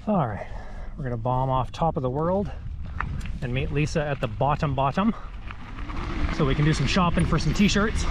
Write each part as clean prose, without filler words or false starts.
All right, we're gonna bomb off top of the world and meet Lisa at the bottom so we can do some shopping for some t-shirts.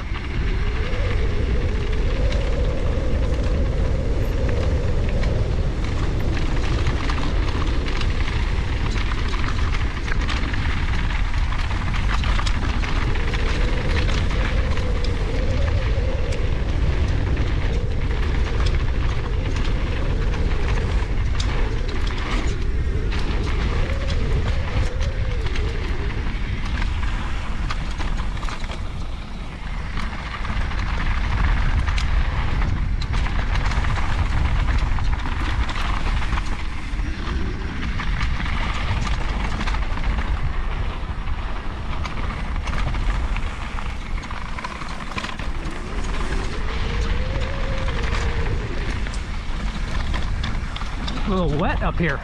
A little wet up here.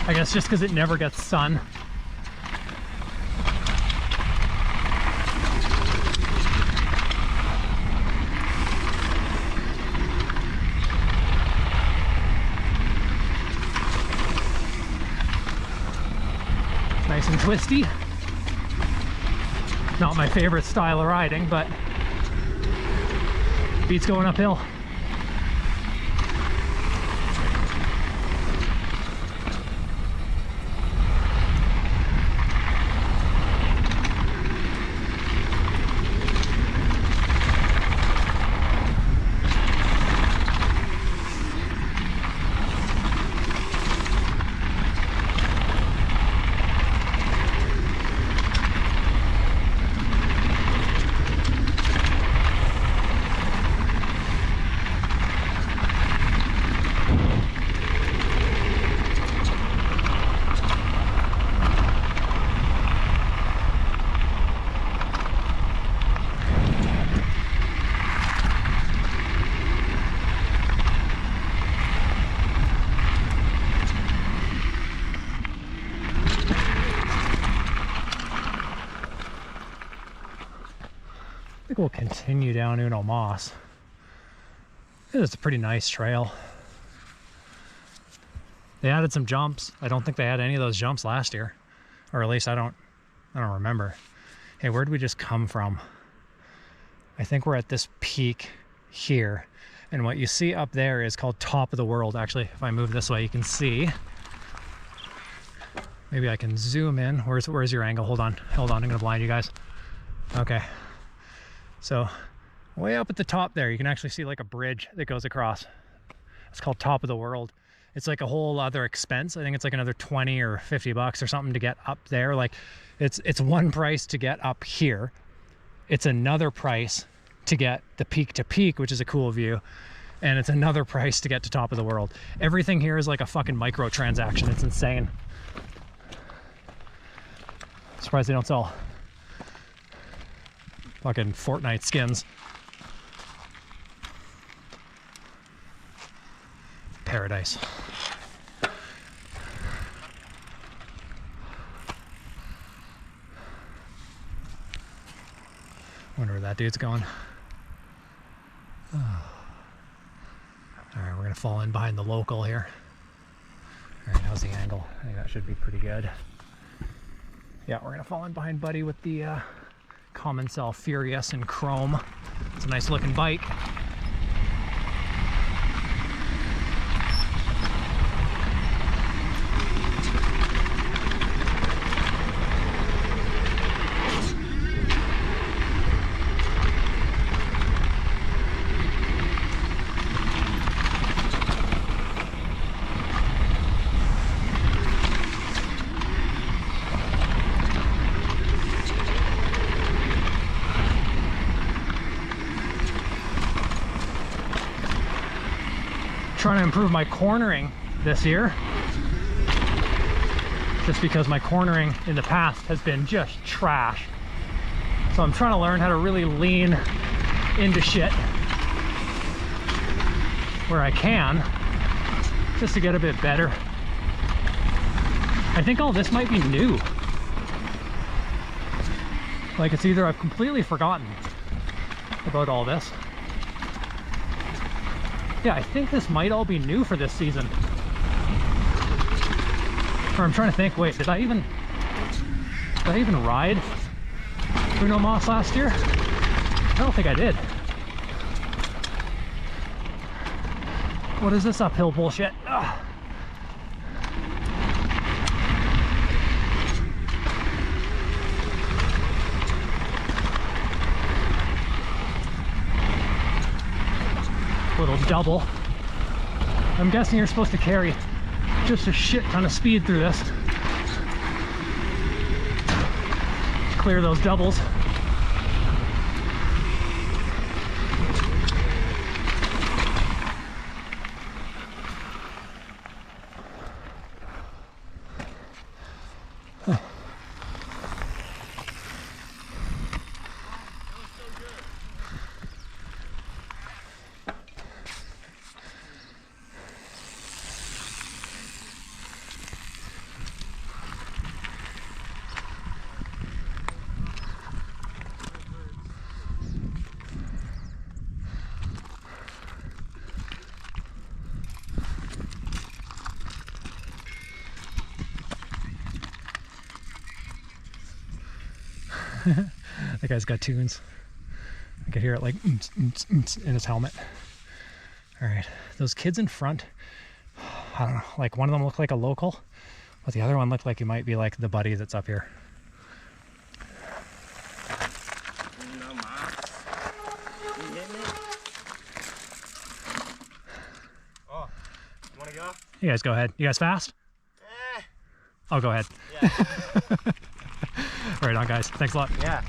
I guess just because it never gets sun. Nice and twisty. Not my favorite style of riding, but beats going uphill. I think we'll continue down Uno Moss. It's a pretty nice trail. They added some jumps. I don't think they had any of those jumps last year, or at least I don't remember. Hey, where did we just come from? I think we're at this peak here, and what you see up there is called Top of the World. Actually, if I move this way, you can see. Maybe I can zoom in. Where's your angle? Hold on, I'm gonna blind you guys. Okay. So way up at the top there, you can actually see like a bridge that goes across. It's called Top of the World. It's like a whole other expense. I think it's like another 20 or 50 bucks or something to get up there. Like it's one price to get up here. It's another price to get the peak to peak, which is a cool view. And it's another price to get to Top of the World. Everything here is like a fucking micro transaction. It's insane. Surprised they don't sell fucking Fortnite skins. Paradise. Wonder where that dude's going. Oh. All right, we're gonna fall in behind the local here. All right, how's the angle? I think that should be pretty good. Yeah, we're gonna fall in behind Buddy with the Common Cell Furious in chrome. It's a nice looking bike. Trying to improve my cornering this year, just because my cornering in the past has been just trash. So I'm trying to learn how to really lean into shit where I can, just to get a bit better. I think all this might be new. Like, it's either I've completely forgotten about all this, Yeah, I think this might all be new for this season. Or I'm trying to think, wait, did I even ride Bruno Mars last year? I don't think I did. What is this uphill bullshit? Ugh. Little double. I'm guessing you're supposed to carry just a shit ton of speed through this. Clear those doubles. That guy's got tunes. I could hear it like in his helmet. All right, those kids in front, I don't know, like one of them looked like a local, but the other one looked like he might be like the buddy that's up here. Oh, you wanna go? You guys go ahead. You guys fast? I'll go ahead. Yeah. Right on, guys. Thanks a lot. Yeah.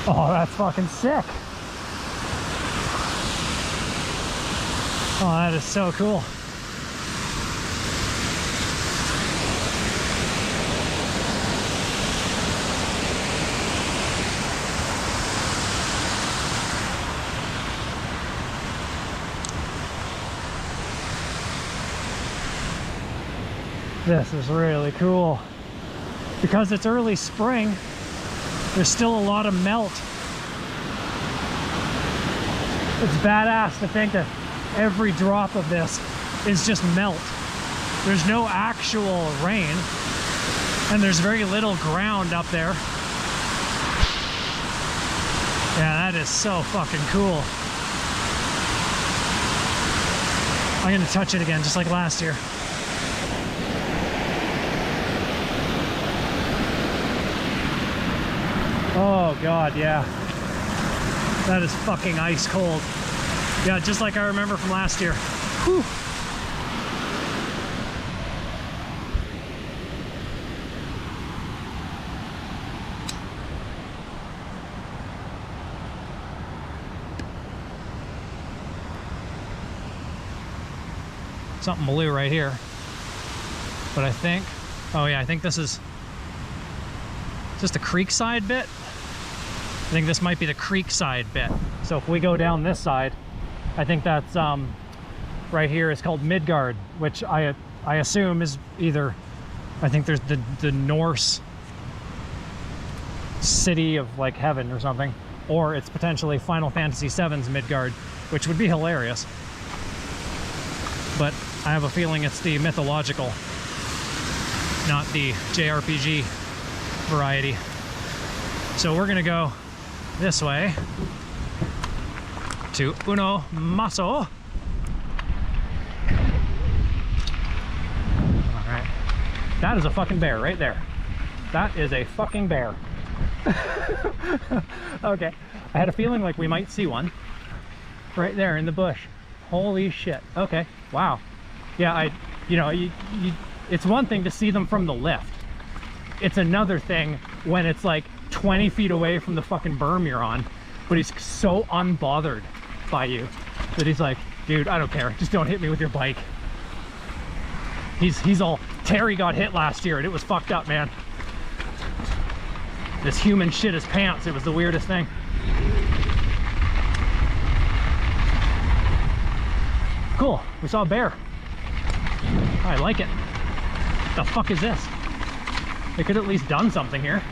Oh, that's fucking sick. Oh, that is so cool. This is really cool. Because it's early spring, there's still a lot of melt. It's badass to think that every drop of this is just melt. There's no actual rain. And there's very little ground up there. Yeah, that is so fucking cool. I'm gonna touch it again, just like last year. Oh God, yeah. That is fucking ice cold. Yeah, just like I remember from last year. Whew. Something blue right here. But I think, oh yeah, I think this is just the Creekside bit. I think this might be the Creekside bit. So if we go down this side, I think that's right here is called Midgard, which I assume is either, I think there's the Norse city of like heaven or something, or it's potentially Final Fantasy VII's Midgard, which would be hilarious. But I have a feeling it's the mythological, not the JRPG variety. So we're gonna go this way to Uno Maso. All right, that is a fucking bear right there. That is a fucking bear. Okay, I had a feeling like we might see one right there in the bush. Holy shit. Okay, wow. Yeah, it's one thing to see them from the lift. It's another thing when it's like 20 feet away from the fucking berm you're on, but he's so unbothered by you that he's like, dude, I don't care, just don't hit me with your bike. He's all, Terry got hit last year and it was fucked up, man. This human shit his pants, it was the weirdest thing. Cool, we saw a bear. I like it. The fuck is this? They could at least done something here.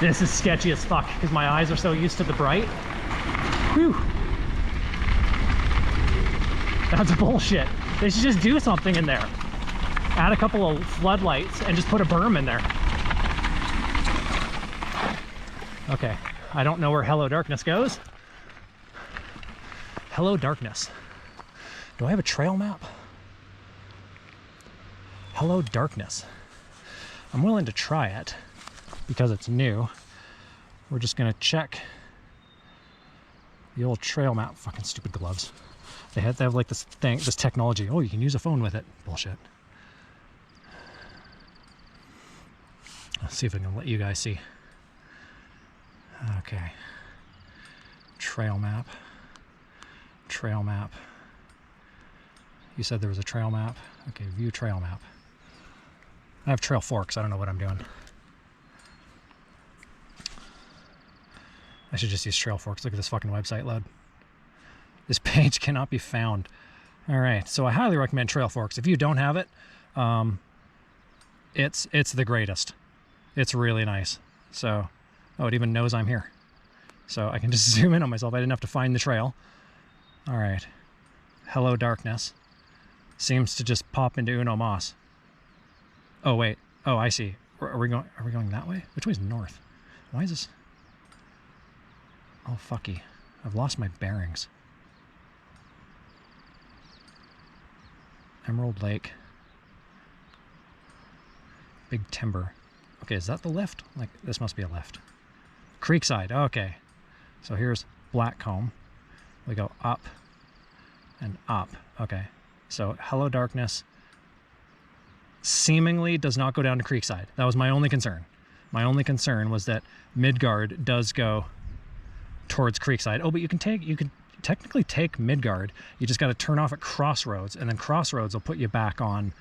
This is sketchy as fuck because my eyes are so used to the bright. Whew. That's bullshit. They should just do something in there. Add a couple of floodlights and just put a berm in there. Okay, I don't know where Hello Darkness goes. Hello Darkness. Do I have a trail map? Hello Darkness. I'm willing to try it because it's new. We're just gonna check the old trail map. Fucking stupid gloves. They have like this thing, this technology. Oh, you can use a phone with it. Bullshit. Let's see if I can let you guys see. Okay. Trail map. Trail map. You said there was a trail map. Okay, view trail map. I have trail forks. I don't know what I'm doing. I should just use trail forks. Look at this fucking website load. This page cannot be found. All right, so I highly recommend trail forks. If you don't have it, it's the greatest. It's really nice. So, oh, it even knows I'm here. So I can just zoom in on myself. I didn't have to find the trail. All right. Hello Darkness. Seems to just pop into Uno Mas. Oh wait. Oh, I see. Are we going that way? Which way's north? Why is this? Oh fucky. I've lost my bearings. Emerald Lake. Big Timber. Okay, is that the lift? Like, this must be a lift. Creekside, okay. So here's Blackcomb. We go up and up. Okay, so Hello Darkness seemingly does not go down to Creekside. That was my only concern. My only concern was that Midgard does go towards Creekside. Oh, but you can technically take Midgard. You just got to turn off at Crossroads, and then Crossroads will put you back on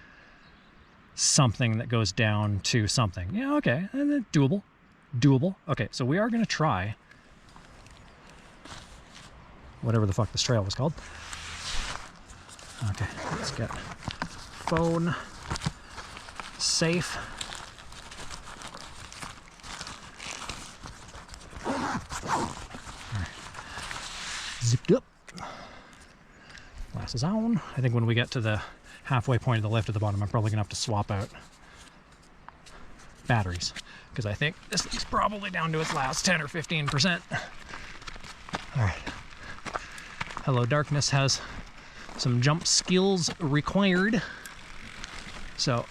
something that goes down to something. Yeah, okay, and then doable. Okay, so we are going to try whatever the fuck this trail was called. Okay, let's get phone safe. Right. Zipped up. Glasses on. I think when we get to the halfway point of the lift at the bottom, I'm probably gonna have to swap out. batteries, because I think this thing's probably down to its last 10 or 15%. All right. Hello Darkness has some jump skills required. So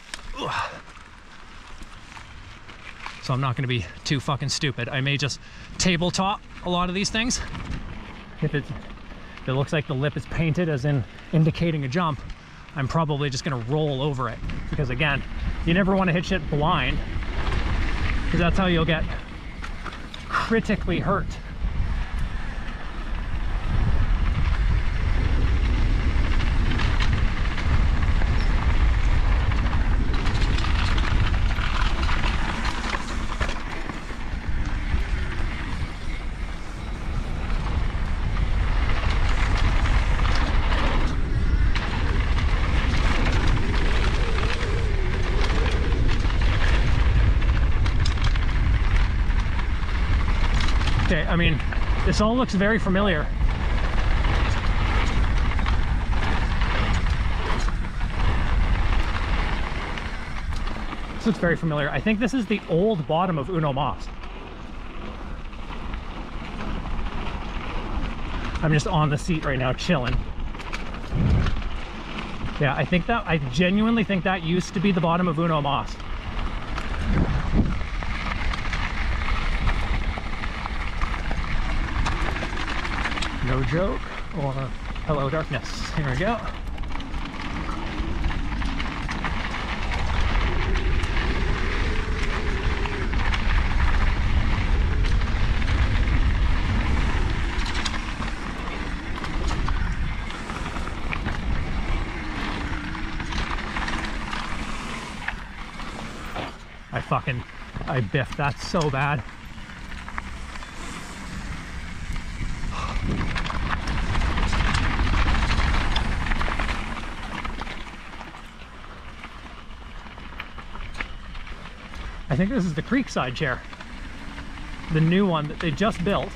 I'm not going to be too fucking stupid. I may just tabletop a lot of these things. If it looks like the lip is painted as in indicating a jump, I'm probably just going to roll over it, because again, you never want to hit shit blind, because that's how you'll get critically hurt. Okay, I mean, this all looks very familiar. This looks very familiar. I think this is the old bottom of Uno Mas. I'm just on the seat right now, chilling. Yeah, I genuinely think that used to be the bottom of Uno Mas. No joke, or hello darkness. Here we go. I biffed that so bad. I think this is the Creekside chair, the new one that they just built.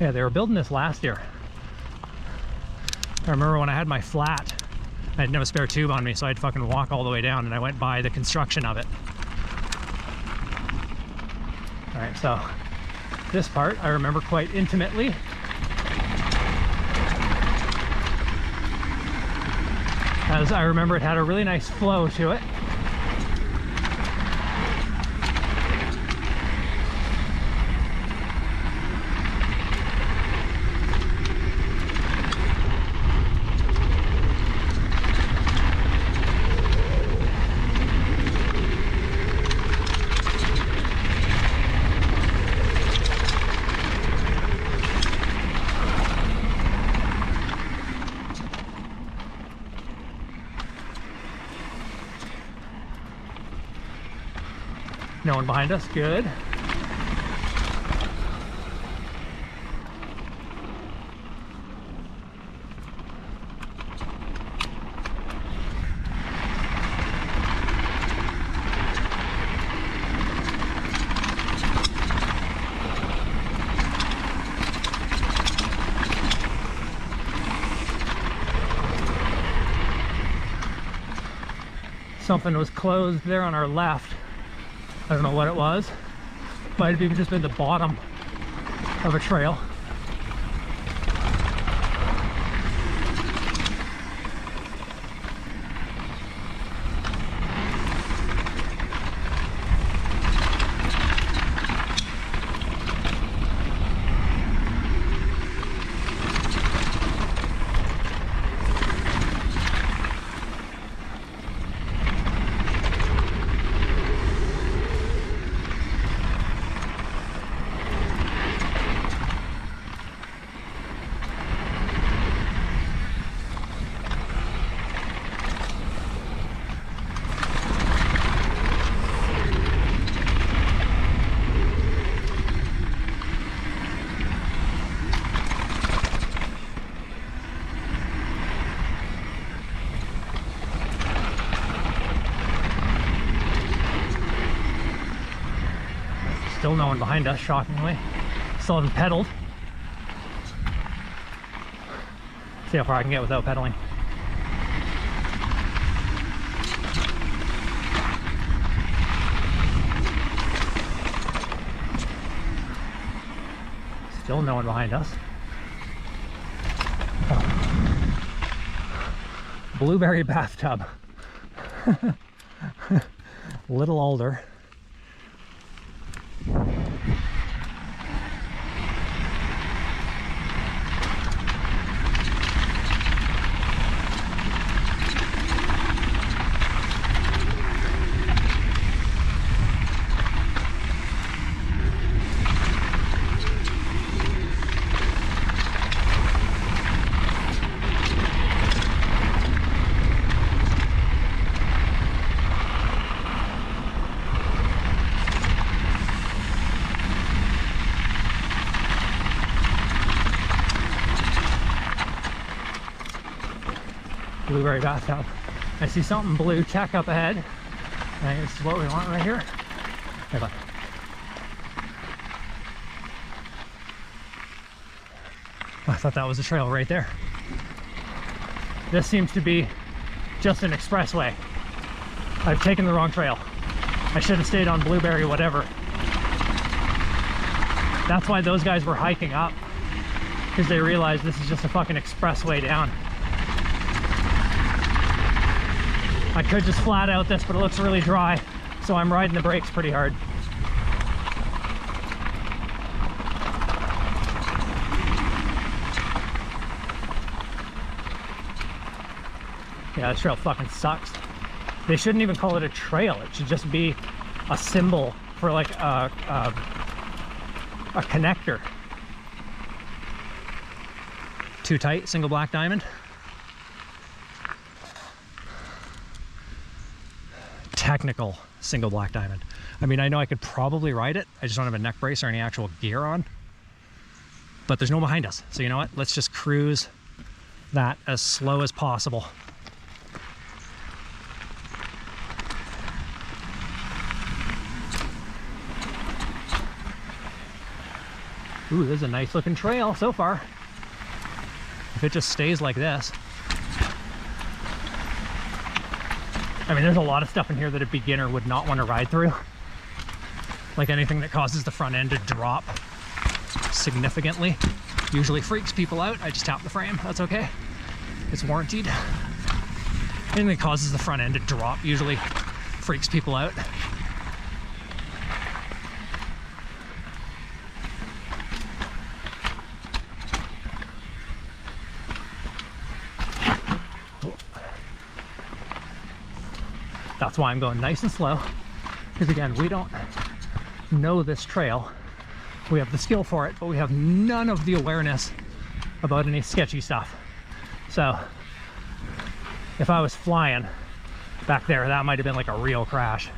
Yeah, they were building this last year. I remember when I had my flat, I didn't have a spare tube on me, so I'd fucking walk all the way down, and I went by the construction of it. All right, so this part I remember quite intimately. As I remember, it had a really nice flow to it. No one behind us, good. Something was closed there on our left. I don't know what it was. Might have even just been the bottom of a trail. Still no one behind us, shockingly. Still haven't pedaled. See how far I can get without pedaling. Still no one behind us. Oh. Blueberry bathtub. Little older. Blueberry bathtub. I see something blue check up ahead. I think this is what we want right here. Hey, look. I thought that was a trail right there. This seems to be just an expressway. I've taken the wrong trail. I should have stayed on Blueberry whatever. That's why those guys were hiking up, because they realized this is just a fucking expressway down. I could just flat out this, but it looks really dry, so I'm riding the brakes pretty hard. Yeah, this trail fucking sucks. They shouldn't even call it a trail. It should just be a symbol for like a connector. Too tight, single black diamond. Technical single black diamond. I mean, I know I could probably ride it. I just don't have a neck brace or any actual gear on. But there's no one behind us. So you know what? Let's just cruise that as slow as possible. Ooh, this is a nice looking trail so far. If it just stays like this. I mean, there's a lot of stuff in here that a beginner would not want to ride through. Like anything that causes the front end to drop significantly. Usually freaks people out. I just tap the frame, that's okay. It's warranted. Anything that causes the front end to drop usually freaks people out. That's why I'm going nice and slow, because again, we don't know this trail. We have the skill for it, but we have none of the awareness about any sketchy stuff. So if I was flying back there, that might have been like a real crash.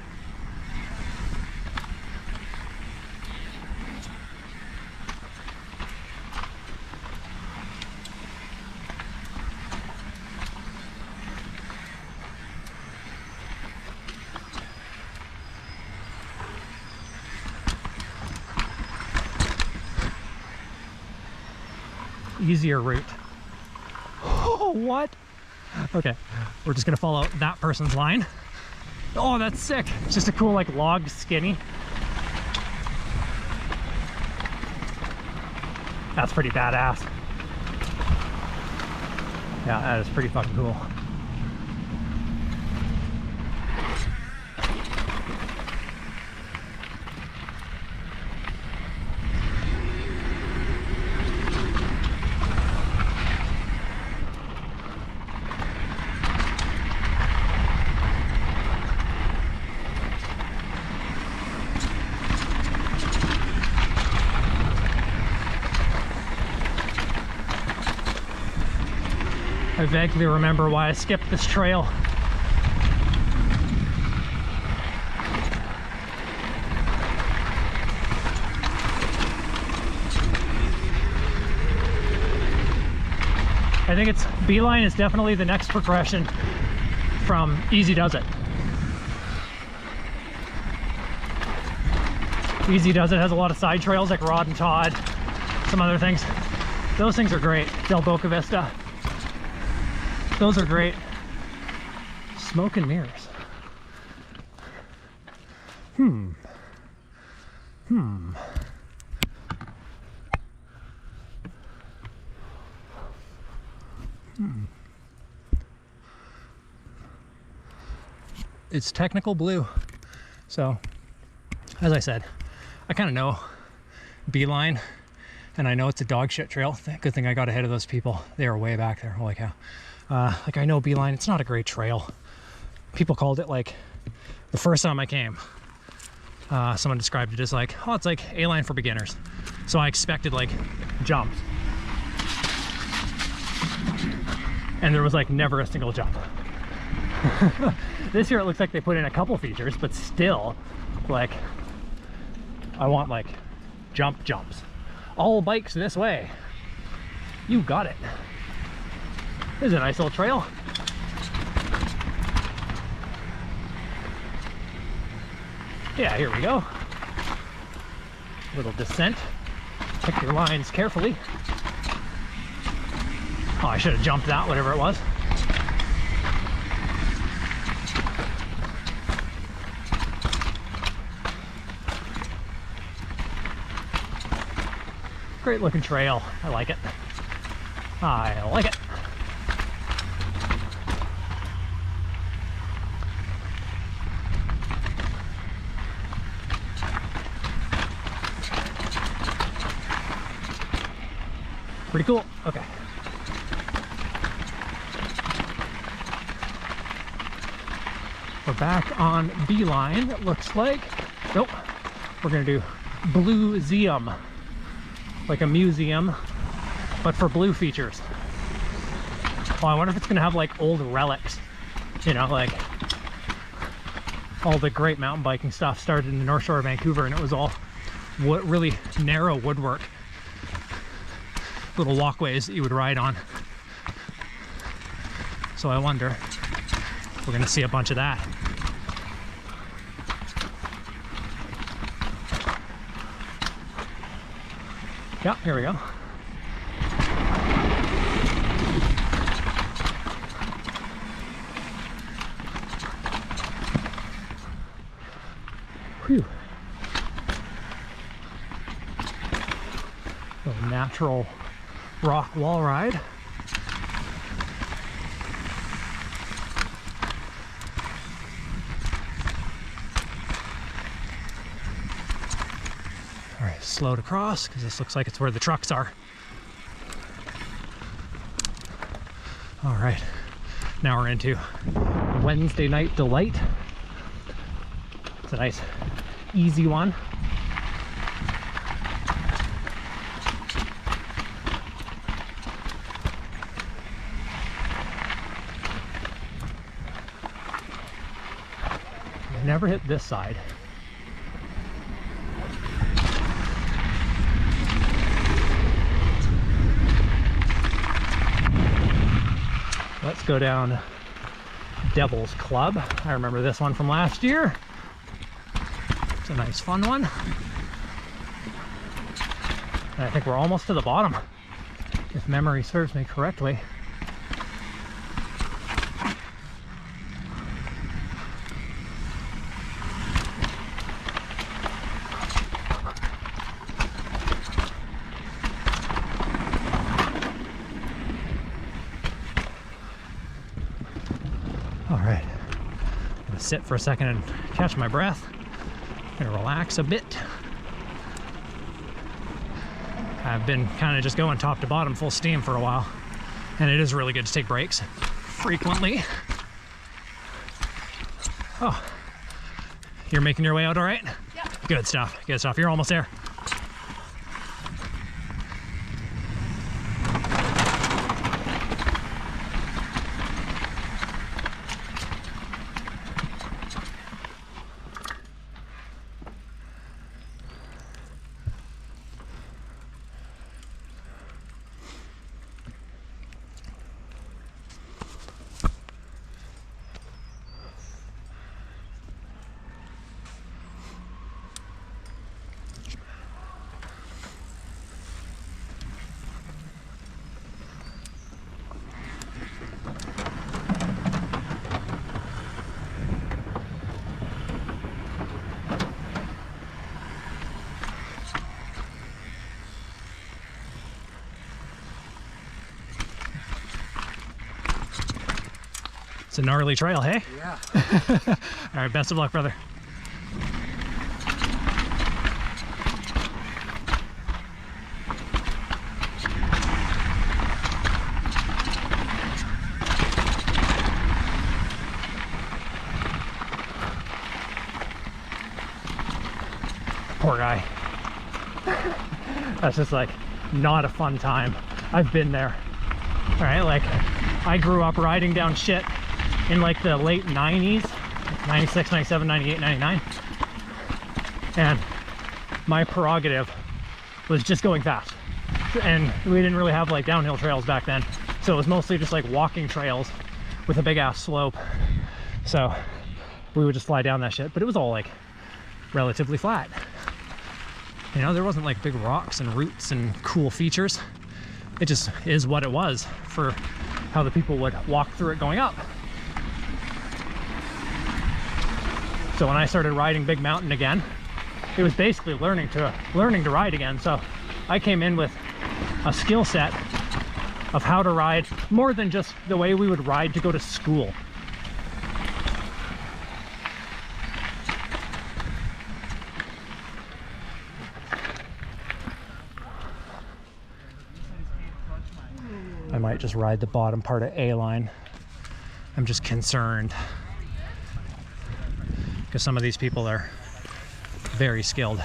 Easier route. Oh, what? Okay, we're just gonna follow that person's line. Oh, that's sick. It's just a cool like log skinny. That's pretty badass. Yeah, that is pretty fucking cool. I vaguely remember why I skipped this trail. I think it's Beeline is definitely the next progression from Easy Does It. Easy does it, has a lot of side trails like Rod and Todd, some other things. Those things are great. Del Boca Vista. Those are great. Smoke and mirrors. It's technical blue. So, as I said, I kind of know Beeline, and I know it's a dog shit trail. Good thing I got ahead of those people. They were way back there. Holy cow. Like, I know Beeline, it's not a great trail. People called it, like, the first time I came, someone described it as like, oh, it's like A-line for beginners. So I expected like jumps. And there was like never a single jump. This year it looks like they put in a couple features, but still, like, I want like jumps. All bikes this way. You got it. This is a nice little trail. Yeah, here we go. Little descent. Pick your lines carefully. Oh, I should have jumped that, whatever it was. Great looking trail. I like it. I like it. Pretty cool. Okay. We're back on Beeline, it looks like. Nope. We're gonna do Blueseum. Like a museum, but for blue features. Oh, I wonder if it's gonna have like old relics. You know, like all the great mountain biking stuff started in the North Shore of Vancouver, and it was all really narrow woodwork. Little walkways that you would ride on. So I wonder if we're gonna see a bunch of that. Yeah, here we go. Whew. Little natural rock wall ride. All right, slow to cross because this looks like it's where the trucks are. All right, now we're into Wednesday Night Delight. It's a nice, easy one. Never hit this side. Let's go down Devil's Club. I remember this one from last year. It's a nice fun one. And I think we're almost to the bottom, if memory serves me correctly. Sit for a second and catch my breath. Gonna relax a bit. I've been kind of just going top to bottom full steam for a while, and it is really good to take breaks frequently. Oh, you're making your way out all right? Yeah. Good stuff, good stuff. You're almost there. It's a gnarly trail, hey? Yeah. All right, best of luck, brother. Poor guy. That's just like not a fun time. I've been there. All right, like I grew up riding down shit in like the late 90s, 96, 97, 98, 99. And my prerogative was just going fast. And we didn't really have like downhill trails back then. So it was mostly just like walking trails with a big ass slope. So we would just fly down that shit, but it was all like relatively flat. You know, there wasn't like big rocks and roots and cool features. It just is what it was for how the people would walk through it going up. So when I started riding big mountain again, it was basically learning to ride again. So I came in with a skill set of how to ride more than just the way we would ride to go to school. I might just ride the bottom part of A-line. I'm just concerned because some of these people are very skilled.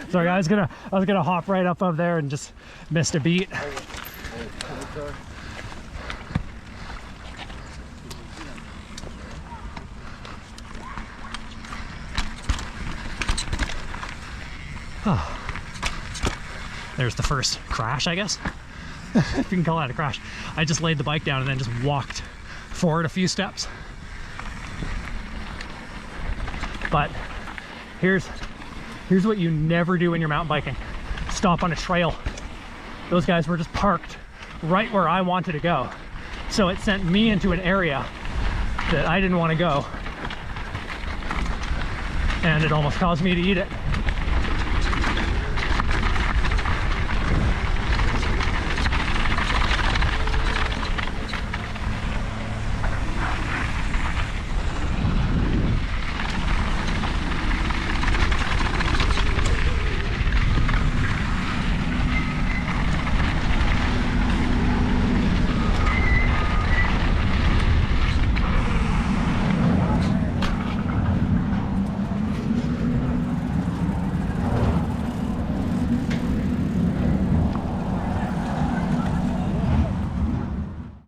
Sorry, I was gonna hop right up there and just missed a beat. Oh. There's the first crash, I guess. If you can call that a crash. I just laid the bike down and then just walked forward a few steps. But here's what you never do when you're mountain biking. Stop on a trail. Those guys were just parked right where I wanted to go. So it sent me into an area that I didn't want to go. And it almost caused me to eat it.